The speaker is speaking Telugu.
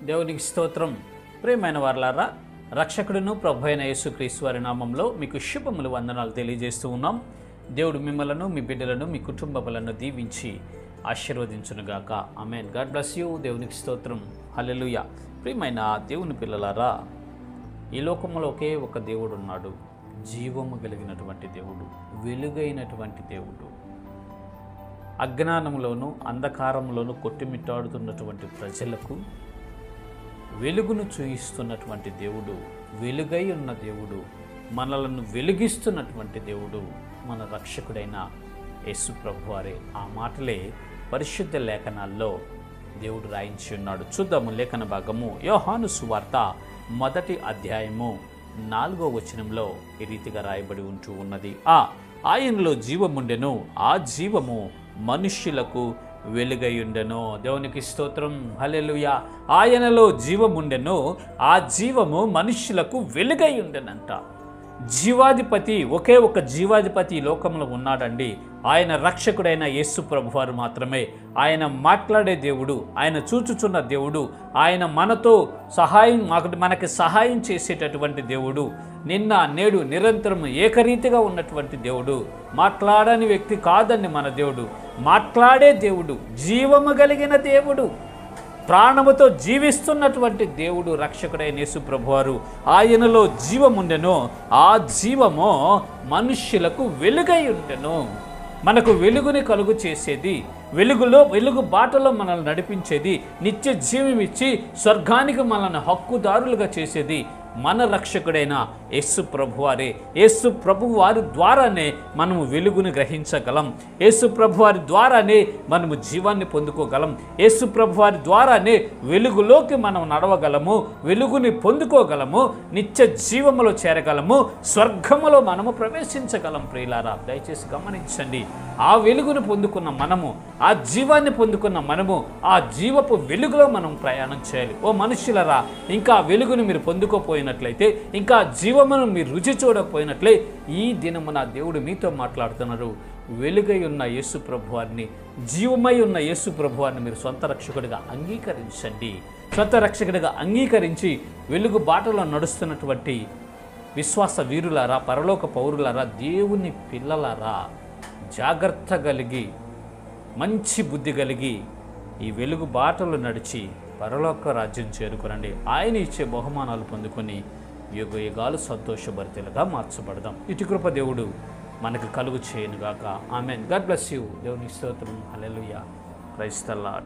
దేవునికి స్తోత్రం. ప్రియమైన వారలారా, రక్షకుడును ప్రభు అయిన యేసుక్రీస్తు వారి నామంలో మీకు శుభములు వందనాలు తెలియజేస్తూ ఉన్నాం. దేవుడు మిమ్మలను, మీ బిడ్డలను, మీ కుటుంబములను దీవించి ఆశీర్వదించునుగాక. ఆమేన్. God bless you. దేవునికి స్తోత్రం. హల్లెలూయా. ప్రియమైన దేవుని పిల్లలారా, ఈ లోకంలో ఒకే ఒక దేవుడు ఉన్నాడు. జీవము కలిగినటువంటి దేవుడు, వెలుగైనటువంటి దేవుడు. అజ్ఞానంలోనూ అంధకారంలోనూ కొట్టుమిట్టాడుతున్నటువంటి ప్రజలకు వెలుగును చూయిస్తున్నటువంటి దేవుడు, వెలుగై ఉన్న దేవుడు, మనలను వెలిగిస్తున్నటువంటి దేవుడు మన రక్షకుడైన యేసు ప్రభువారే. ఆ మాటలే పరిశుద్ధ లేఖనాల్లో దేవుడు రాయించి ఉన్నాడు. చూద్దాము లేఖన భాగము. యోహాను సువార్త 1వ అధ్యాయము 4వ వచనంలో ఈ రీతిగా రాయబడి ఉంటూ ఉన్నది. ఆయనలో జీవముండెను, ఆ జీవము మనుష్యులకు వెలుగైయుండెను. దేవునికి స్తోత్రం. హల్లెలూయా. ఆయనలో జీవముండెను, ఆ జీవము మనుష్యులకు వెలుగైయుండెనంట. జీవాధిపతి, ఒకే ఒక జీవాధిపతి ఈ లోకంలో ఉన్నాడండి. ఆయన రక్షకుడైన యేసు ప్రభువారు మాత్రమే. ఆయన మాట్లాడే దేవుడు, ఆయన చూచుచున్న దేవుడు, ఆయన మనతో మనకి సహాయం చేసేటటువంటి దేవుడు, నిన్న నేడు నిరంతరం ఏకరీతిగా ఉన్నటువంటి దేవుడు. మాట్లాడని వ్యక్తి కాదండి మన దేవుడు. మాట్లాడే దేవుడు, జీవము కలిగిన దేవుడు, ప్రాణముతో జీవిస్తున్నటువంటి దేవుడు రక్షకుడైన యేసు ప్రభువారు. ఆయనలో జీవముండెను, ఆ జీవము మనుష్యులకు వెలుగై ఉండెను. మనకు వెలుగుని కలుగు చేసేది, వెలుగు బాటలో మనల్ని నడిపించేది, నిత్య జీవం ఇచ్చి స్వర్గానికి మనల్ని హక్కుదారులుగా చేసేది మన రక్షకుడైన యేసు ప్రభువారే. యేసు ప్రభువారి ద్వారానే మనము వెలుగుని గ్రహించగలం. యేసు ప్రభువారి ద్వారానే మనము జీవాన్ని పొందుకోగలం. యేసు ప్రభువారి ద్వారానే వెలుగులోకి మనం నడవగలము, వెలుగుని పొందుకోగలము, నిత్య జీవములో చేరగలము, స్వర్గములో మనము ప్రవేశించగలం. ప్రియులారా, దయచేసి గమనించండి. ఆ వెలుగును పొందుకున్న మనము, ఆ జీవాన్ని పొందుకున్న మనము, ఆ జీవపు వెలుగులో మనం ప్రయాణం చేయాలి. ఓ మనుషులరా, ఇంకా వెలుగును మీరు పొందుకోపోయినట్లయితే, ఇంకా జీవమును మీరు రుచి చూడకపోయినట్లే, ఈ దినము నా దేవుడు మీతో మాట్లాడుతున్నారు. వెలుగై ఉన్న యేసు ప్రభువారిని, జీవమై ఉన్న యేసు ప్రభువారిని మీరు సొంత రక్షకుడిగా అంగీకరించండి. సొంత రక్షకుడిగా అంగీకరించి వెలుగు బాటలో నడుస్తున్నటువంటి విశ్వాస వీరులారా, పరలోక పౌరులారా, దేవుని పిల్లలారా, జాగ్రత్త కలిగి, మంచి బుద్ధి కలిగి ఈ వెలుగు బాటలు నడిచి పరలోక రాజ్యం చేరుకునండి. ఆయన ఇచ్చే బహుమానాలు పొందుకొని యుగ యుగాలు సంతోషభరితలుగా మార్చబడదాం. ఇటు కృప దేవుడు మనకు కలుగు చేయనుగాక. ఆమేన్. God bless you. దేవుని స్తోత్రం. హల్లెలూయా. Praise the lord.